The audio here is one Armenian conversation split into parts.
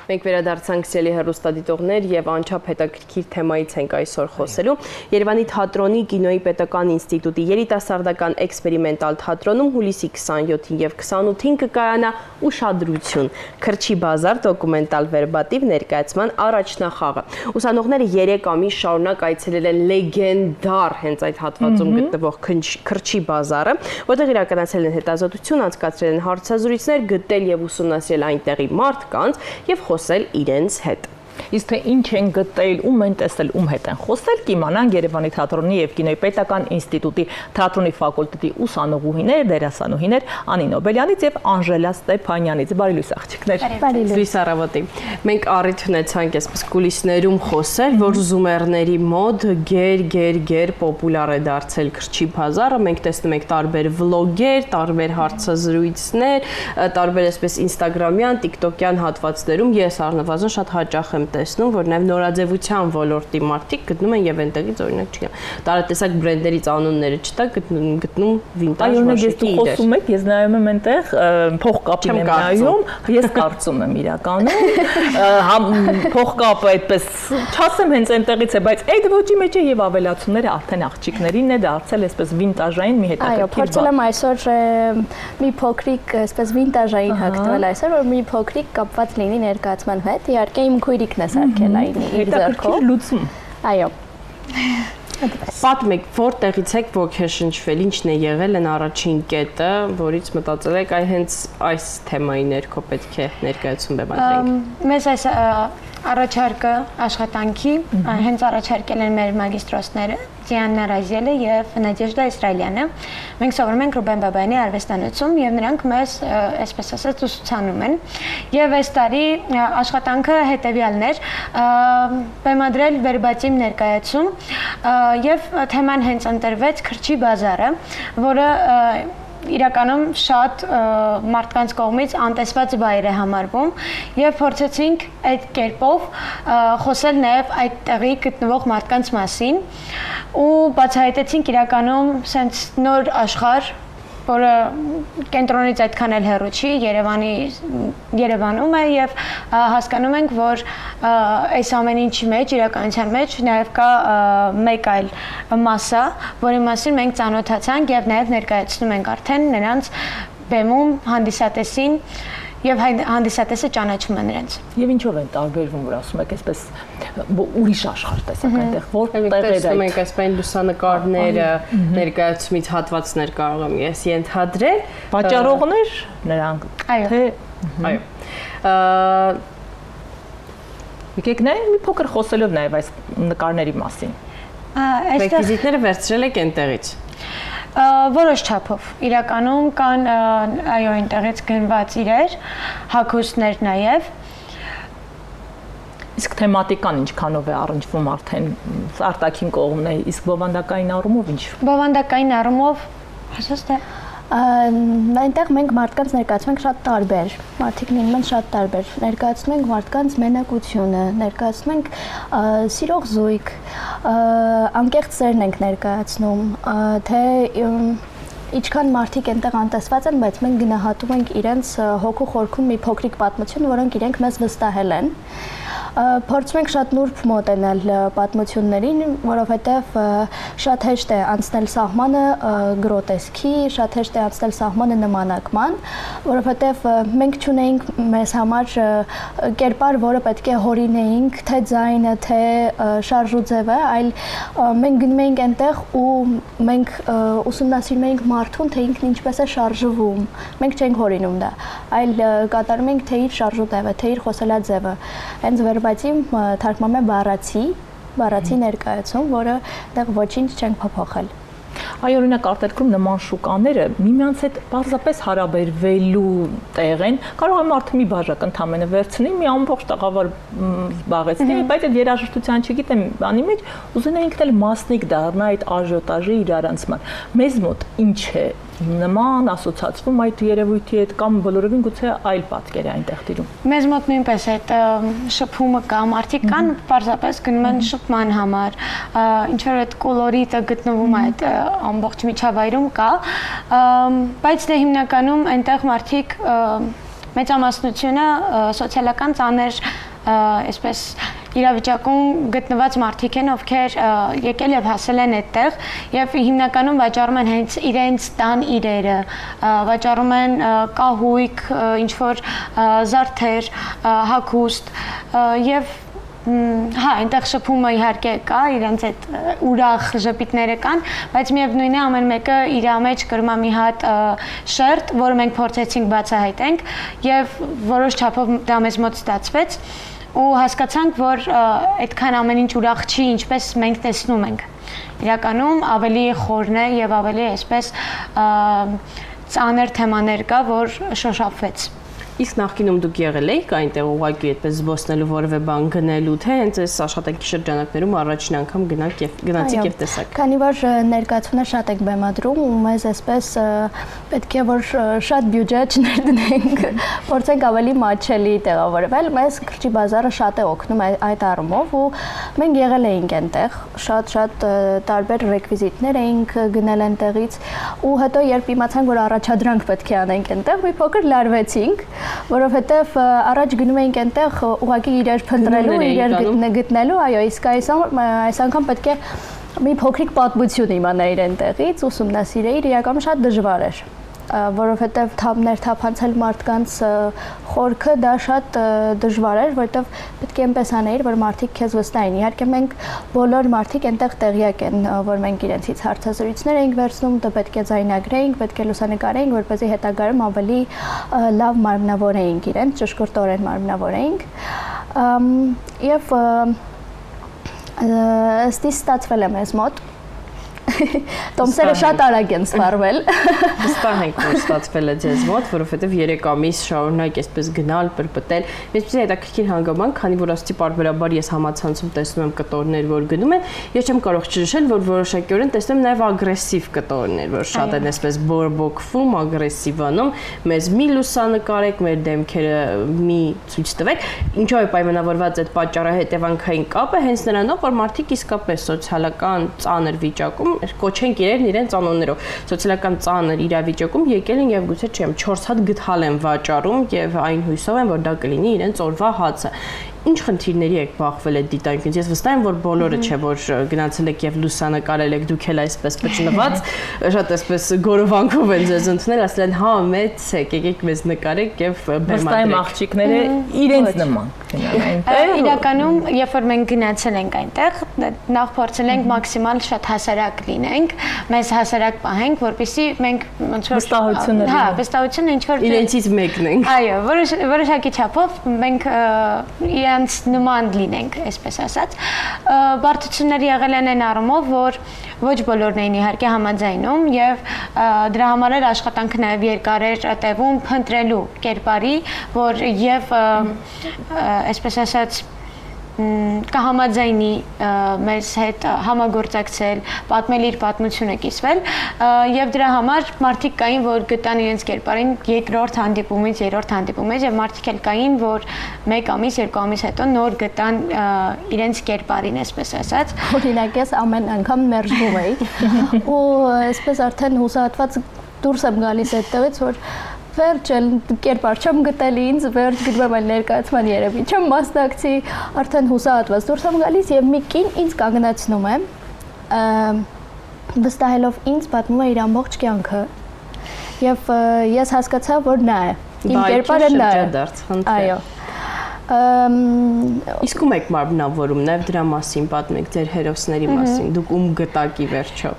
Մենք վերադարձանք սիրելի հեռուստադիտողներ եւ անչափ հետաքրքիր թեմայից ենք այսօր խոսելու։ Երևանի թատրոնի կինոյի պետական ինստիտուտի երիտասարդական էքսպերիմենտալ թատրոնում հուլիսի 27-ին եւ 28-ին կկայանա ուշադրություն Քրչի բազար դոկումենտալ վերբատիվ ներկայացման առաջնախաղը։ Ուսանողները 3 ամիս շարունակ այցելել են լեգենդար հենց այդ հատվածում գտնվող Քրչի բազարը, որտեղ իրականացել են հետազոտություն, անցկացրել են հարցազրույցներ, գտել եւ ուսումնասիրել այնտեղի մարդկանց եւ խոսել իրենց հետ։ Իսկ թե ինչ են գտել, ում են տեսել, ում հետ են խոսել, կիմանան Երևանի թատրոնի եւ կինոյի պետական ինստիտուտի թատրոնի ֆակուլտետի ուսանողուհիներ, դերասանուհիներ Անի Նոբելյանից եւ Անժելա Ստեփանյանից։ Բարի լույս աղջիկներ։ Լույս առավոտի։ Մենք առիթ ունեցանք այսպես կուլիսներում խոսել, որ զումերների մոտ գեր պոպուլար է դարձել Քրչի բազարը։ Մենք տեսնում ենք տարբեր վլոգեր, տարբեր հարցազրույցներ, տարբեր այսպես ինստագրամյան, տիկտոկյան հատվածներում ես առնվազն շատ հաճախ եմ տեսնում, որ նաև նորաձևության ոլորտի մարդիկ գտնում են եւ այնտեղից օրինակ չգիտեմ, տարատեսակ բրենդերից անունները չտա, գտնում վինտաժ մաշկի իրեր։ Այո, խոսում եք, ես նայում եմ այնտեղ փողկապին եմ նայում, ես կարծում եմ իրականում, փողկապը այդպես չասեմ հենց այնտեղից է, բայց այդ ոճի մեջ է եւ ավելացումները արդեն աղջիկներին է դարձել այսպես վինտաժային մի հետաքրքիր բան։ Այո, փորձել եմ այսօր մի փոքրիկ այսպես վինտաժային հագնել այսօր, որ մի փոքրիկ կապված լինի ներկայացման հետ, իհարկե իմ քույրիկն է սարքել այն իր ձեռքով։ Լուծում։ Այո։ Պատմեք, որտեղից եք ոգեշնչվել, ինչն է եղել են առաջին կետը, որից մտածել եք այ հենց այս թեմայի ներքո պետք է ներկայացում բեմադրենք։ Մեզ այս առաջարկը աշխատանքի հենց առաջարկել են մեր մագիստրոսները Դիանա Ռազիելը եւ Նադեժդա Իսրայելյանը։ Մենք սովորում ենք Ռուբեն Բաբայանի արվեստանոցում եւ նրանք մեզ այսպես ասած ուսուցանում են։ Եվ այս տարի աշխատանքը հետեւյալն էր՝ բեմադրել վերբատիվ ներկայացում եւ թեման հենց ընտրվեց Քրչի բազարը, որը իրականում շատ մարդկանց կողմից անտեսված վայր է համարվում եւ փորձեցինք այդ կերպով խոսել նաեւ այդ տեղի գտնվող մարդկանց մասին ու բացահայտեցինք իրականում sense նոր աշխարհ, որը կենտրոնից այդքան էլ հեռու չի, Երևանում է եւ հասկանում ենք, որ այս ամեն ինչի մեջ, իրականության մեջ նաեւ կա մեկ այլ մասա, որի մասին մենք ծանոթացանք եւ նաեւ ներկայացնում ենք արդեն նրանց բեմում հանդիսատեսին եւ հանդիսատեսը ճանաչում է նրանց։ Եվ ինչով են տարբերվում, որ ասում եք, այսպես ուրիշ աշխարհ տեսակ այնտեղ, որտեղ է տեսնում ենք այսպես լուսանկարները, ներկայացումից հատվածներ կարող եմ ես ենթադրել, վաճառողներ նրանք, թե այո։ Եկեք նայենք մի փոքր խոսելով նաեւ այս նկարների մասին։ Ռեկվիզիտները վերցրել եք այնտեղից։ Որոշ չափով իրականում կան այո այնտեղից գնված իրեր, հագուստներ նաև։ Իսկ թեմատիկան ինչքանով է առնչվում արդեն արտաքին կողմն է, իսկ բովանդակային առումով ինչ։ Բովանդակային առումով հասած է այնտեղ մենք մարդկանց ներկայացնում ենք շատ տարբեր, մարդիկ լինում են շատ տարբեր, ներկայացնում ենք մարդկանց մենակությունը, ներկայացնում ենք սիրող զույգ, անկեղծ սերն ենք ներկայացնում, թե ինչքան մարդիկ այնտեղ անտեսված են, բայց մենք գնահատում ենք իրենց հոգու խորքում մի փոքրիկ պատմություն, որոնք իրենք մեզ վստահել են։ Փորձում ենք շատ նուրբ մոտենալ պատմություններին, որովհետև շատ հեշտ է անցնել սահմանը գրոտեսկի, շատ հեշտ է անցնել սահմանը նմանակման, որովհետև մենք չունեինք մեզ համար կերպար, որը պետք է հորինեինք, թե ձայնը, թե շարժուձևը, այլ մենք գնում էինք այնտեղ ու մենք ուսումնասիրում էինք մարդուն, թե ինքն ինչպես է շարժվում։ Մենք չենք հորինում դա, այլ կատարում ենք թե իր շարժուձևը, թե իր խոսելաձևը։ Հենց վերբատիվ թարգմանում է բառացի ներկայացում, որը դեռ ոչինչ չենք փոփոխել։ Այո, օրինակ արտերկրում նման շուկաները միմյանց հետ պարզապես հարաբերվելու տեղ են, կարող է մարդը մի բաժակ ընդամենը վերցնի, մի ամբողջ տաղավար զբաղեցնի, բայց այդ երաժշտության չգիտեմ, բանի մեջ ուզենայինք էլ մասնիկ դառնա այդ աժիոտաժի իրարանցման։ Մեզ մոտ ինչ է նման ասոցացվում այդ երևույթի հետ կամ բոլորովին գուցե այլ պատկեր է այնտեղ տիրում։ Մեզ մոտ նույնպես այդ շփումը կա, մարդիկ կան պարզապես գնում են շփման համար, ինչ որ այդ կոլորիտը գտնվում է այդ ամբողջ միջավայրում կա, բայց դե հիմնականում այնտեղ մարդիկ մեծամասնությունը սոցիալական ծանր այսպես իրավիճակում գտնված մարդիկ են, ովքեր եկել եւ հասել են այդտեղ եւ հիմնականում վաճառում են հենց իրենց տան իրերը, վաճառում են կահույք, ինչ որ զարդեր, հագուստ եւ հա, այնտեղ շփումը իհարկե կա, իրենց այդ ուրախ ժպիտները կան, բայց միևնույն է ամեն մեկը իր մեջ կրում է մի հատ շերտ, որը մենք փորձեցինք բացահայտենք եւ որոշ չափով դա մեզ մոտ ստացվեց ու հասկացանք, որ այդքան ամեն ինչ ուրախ չի, ինչպես մենք տեսնում ենք։ Իրականում ավելի խորն է եւ ավելի այսպես ծանր թեմաներ կա, որ շոշափվեց։ Իսկ նախկինում դուք եղել եք այնտեղ ուղղակի այդպես զբոսնելու որևէ բան գնելու, թե հենց այս աշխատանքի շրջանակներում առաջին անգամ գնացիք եւ տեսաք։ Քանի որ ներկայացումներ շատ եք բեմադրում ու մեզ այսպես պետք է որ շատ բյուջե չներդնենք, փորձենք ավելի մատչելի տեղավորվել, մեզ քրճի բազարը շատ է օգնում այդ առումով ու մենք եղել էինք այնտեղ, շատ տարբեր ռեկվիզիտներ էինք գնել այնտեղից ու հետո երբ իմացանք, որ առաջադրանք պետք է անենք այնտեղ, մի փոքր լարվեցինք, որովհետև առաջ գնում էինք այնտեղ ուղղակի իրեր փնտրելու, իրեր գտնելու, այո, իսկ այս անգամ պետք է մի փոքրիկ պատմություն իմանայր այնտեղից, ուսումնասիրեիր, իրականում շատ դժվար էր, որովհետև ներթափանցել մարդկանց խորքը դա շատ դժվար էր, որովհետև պետք է այնպես անեիր, որ մարդիկ քեզ վստահեն։ Իհարկե մենք բոլոր մարդիկ այնտեղ տեղյակ են, որ մենք իրենցից հարցազրույցներ ենք վերցնում, դա պետք է ձայնագրեինք, պետք է լուսանկարեինք, որպեսզի հետագայում ավելի լավ մարմնավորեինք իրենց, ճշգրտորեն մարմնավորեինք։ Եվ ըստի ստացվել է մեզ մոտ Տոմսերը շատ արագ են սպառվել։ Վստահ ենք, որ ստացվել է ձեզ մոտ, որովհետև 3 ամիս շարունակ այսպես գնալ, պրպտել։ Ինչպես հետաքրքիր հանգամանք, քանի որ ասացի պարբերաբար ես համացանցում տեսնում եմ կտորներ, որ գնում են, ես չեմ կարող չնշել, որ որոշակիորեն տեսնում եմ նաև ագրեսիվ կտորներ, որ շատ են այսպես բորբոքվում, ագրեսիվ անում, մեզ մի լուսանկարեք, մեր դեմքերը մի ցույց տվեք։ Ինչով է պայմանավորված այդ պատճառահետևանքային կապը, հենց նրանով, որ մարդիկ իսկապես սոցիալական ծանր վիճակում կոչենք իրենց անուններով սոցիալական ծանր իրավիճակում եկել են եւ գուցե չեմ 4 հատ գթալ են վաճառում եւ այն հույսով են որ դա կլինի իրենց օրվա հացը Ինչ խնդիրների եք բախվել այդ դիտարկից։ Ես վստահ եմ, որ բոլորը չէ, որ գնացել եք եւ լուսանկարել եք դուք էլ այսպես պճնված, շատ այսպես գորովանքով են ձեզ ընդունել, ասել են, հա, մեծ եք, եկեք մեզ նկարեք եւ բերմադրեք։ Վստահ եմ աղջիկները իրենց նման գնան այնտեղ։ Իրականում, երբ որ մենք գնացել ենք այնտեղ, նախ փորձել ենք մաքսիմալ շատ հասարակ լինենք, մեզ հասարակ պահենք, որպեսզի մենք ոնց որ վստահությունը, հա, վստահությունը ինչ որ իրենցից մեկն ենք։ Այո, որոշակի չափով մենք իրենց նման լինենք, այսպես ասած։ Բարդություններ եղել են այն առումով, որ ոչ բոլորն էին իհարկե համաձայնում եւ դրա համար էր աշխատանքը նաեւ երկար էր տևում փնտրելու կերպարի, որ եւ այսպես ասած կհամաձայնի մեզ հետ համագործակցել, պատմել իր պատմությունը կիսվել եւ դրա համար մարդիկ կային, որ գտան իրենց կերպարին երկրորդ հանդիպումից, երրորդ հանդիպումից եւ մարդիկ էլ կային, որ 1 ամիս, 2 ամիս հետո նոր գտան իրենց կերպարին, այսպես ասած։ Օրինակ ես ամեն անգամ մերժվում էի ու այսպես արդեն հուսահատված դուրս եմ գալիս այդտեղից, որ վերջ էլ կերպար չեմ գտել ինձ, վերջ գտնում եմ ներկայացման երևի չեմ մասնակցի, արդեն հուսահատված դուրս եմ գալիս եւ մի կին ինձ կանգնացնում է, վստահելով ինձ պատմում է իր ամբողջ կյանքը եւ ես հասկացա, որ նա է, իմ կերպարը նա է։ Այո։ Իսկ ում եք մարմնավորում, նաեւ դրա մասին պատմեք, ձեր հերոսների մասին, դուք ում գտաք ի վերջո։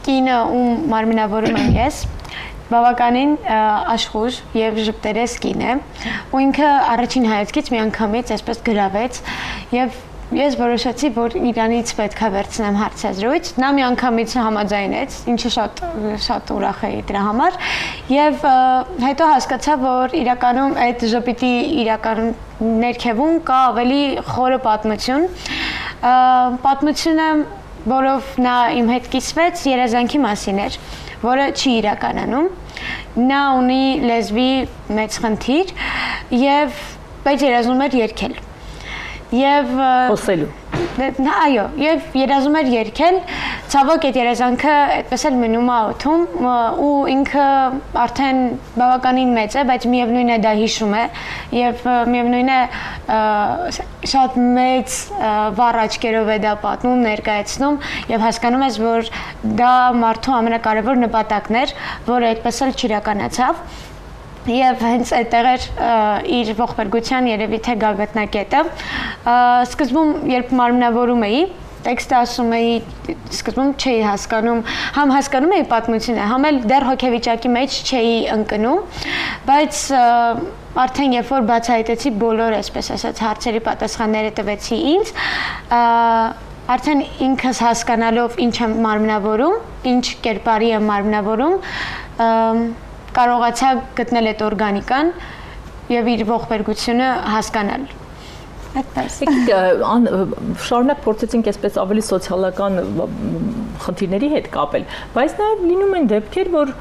Կինը ում մարմնավորում եմ ես բավականին աշխուժ եւ ժպտերես կին է ու ինքը առաջին հայացքից միանգամից այսպես գրավեց եւ ես որոշեցի որ իրանից պետք է վերցնեմ հարցազրույց նա միանգամից համաձայնեց ինչը շատ ուրախ էի դրա համար եւ հետո հասկացա որ իրականում այդ ժպիտի իրականում ներքևում կա ավելի խորը պատմությունը որով նա իմ հետ կիսվեց երազանքի մասին էր որը չի իրականանում նա ունի լեզվի մեծ խնդիր եւ բայց երազում էր երգել եւ խոսելու այո եւ երազում էր երգել Ցավոք այդ երազանքը այդպես էլ մնում է օդում ու ինքը արդեն բավականին մեծ է, բայց միևնույն է դա հիշում է եւ միևնույն է շատ մեծ վառ աչքերով է դա պատմում, ներկայացնում եւ հասկանում ես, որ դա մարդու ամենակարևոր նպատակն էր, որը այդպես էլ չիրականացավ։ Եվ հենց այդտեղ էր իր ողբերգության երևի թե գագաթնակետը։ Սկզբում երբ մարմնավորում էի, տեքստը ասում էի, սկզբում չէի հասկանում, համ հասկանում էի պատմությունը, համ էլ դեռ հոգեվիճակի մեջ չէի ընկնում, բայց արդեն երբ որ բացահայտեցի բոլոր, այսպես ասած, հարցերի պատասխանները տվեցի ինձ, արդեն ինքս հասկանալով ինչ եմ մարմնավորում, ինչ կերպարի եմ մարմնավորում, կարողացա գտնել այդ օրգանիկան եւ իր ողբերգությունը հասկանալ։ Այդպես։ Շարունակ փորձեցինք այսպես ավելի սոցիալական խնդիրների հետ կապել, բայց նաև լինում են դեպքեր, որ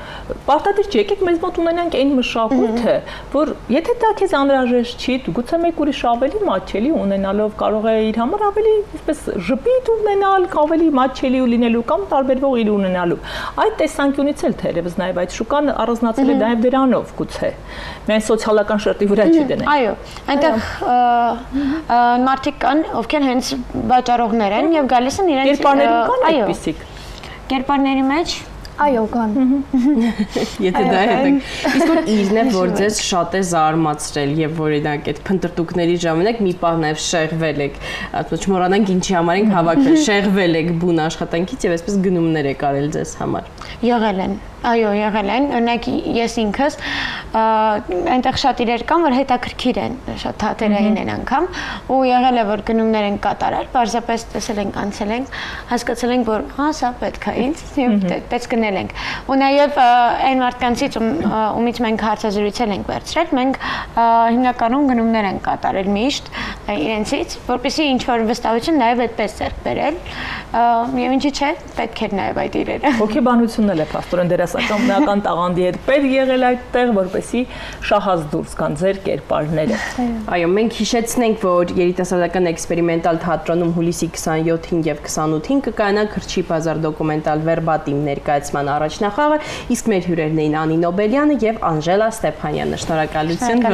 պարտադիր չի, եկեք մեզ մոտ ունենանք այն մշակույթը, որ եթե դա քեզ անհրաժեշտ չի, գուցե մեկ ուրիշ ավելի մատչելի ունենալով կարող է իր համար ավելի այսպես ժպիտ ունենալ, ավելի մատչելի լինելու կամ տարբերվող իր ունենալու։ Այդ տեսանկյունից էլ թերևս նաև այդ շուկան առանձնացել է նաև դրանով գուցե։ Միայն սոցիալական շերտի վրա չի դնել։ Այո, այնտեղ մարդիկ կան, ովքեր հենց վաճառողներ են եւ գալիս են իրենց կերպարներում կան այդպիսիք։ Կերպարների մեջ Այո, կան։ Եթե դա է, իսկ որ իրն է, որ ձեզ շատ է զարմացրել եւ որ իրանք այդ փնտրտուքների ժամանակ մի պահ նաեւ շեղվել եք, ասած չմոռանանք ինչի համար ենք հավաքվել, շեղվել եք բուն աշխատանքից եւ այսպես գնումներ եք արել ձեզ համար։ Եղել են, այո, եղել են, օրինակ ես ինքս այնտեղ շատ իրեր կան, որ հետաքրքիր են, շատ թատերային են անգամ, ու եղել է, որ գնումներ են կատարել, պարզապես տեսել ենք, անցել ենք, հասկացել ենք, որ հա, սա պետք է ինձ, եւ այդպես գնել ենք։ Ու նաեւ այն մարդկանցից, ումից մենք հարցազրույցել ենք վերցրել, մենք հիմնականում գնումներ ենք կատարել միշտ իրենցից, որպեսզի ինչ որ վստահություն նաեւ այդպես ձեռք բերել, եւ ինչի՞ չէ, պետք էր նաեւ այդ իրերը։ Հոգեբանությունն էլ է փաստորեն դերասանական տաղանդի հետ պետք եղել այդտեղ, որպեսզի շահած դուրս գան ձեր կերպարները։ Այո, մենք հիշեցնենք, որ երիտասարդական էքսպերիմենտալ թատրոնում հուլիսի 27-ին եւ 28-ին կկայանա Քրչի բազար դոկումենտալ վերբատիմ ներկայացման առաջնախաղը, իսկ մեր հյուրերն էին Անի Նոբելյանը եւ Անժելա Ստեփանյանը։ Շնորհակալություն,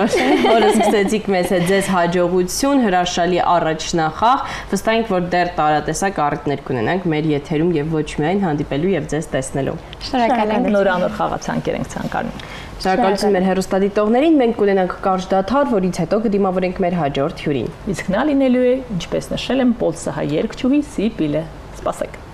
որ սկսեցիք մեզ հետ, ձեզ հաջողություն, հրաշալի առաջնախաղ։ Վստահ ենք, որ դեռ տարատեսակ առիթներ կունենանք մեր եթերում եւ ոչ միայն հանդիպելու եւ ձեզ տեսնելու։ Շնորհակալ ենք, նորանոր խաղացանկեր ենք ցանկանում։ Շնորհակալություն մեր հեռուստադիտողներին, մենք կունենանք կարճ դադար, որից հետո կդիմավորենք մեր հաջորդ հյուրին։ Իսկ նա լինելու է, ինչպես նշել եմ, Պոլսահայ երգչուհի Սիպիլը։ Սպասեք։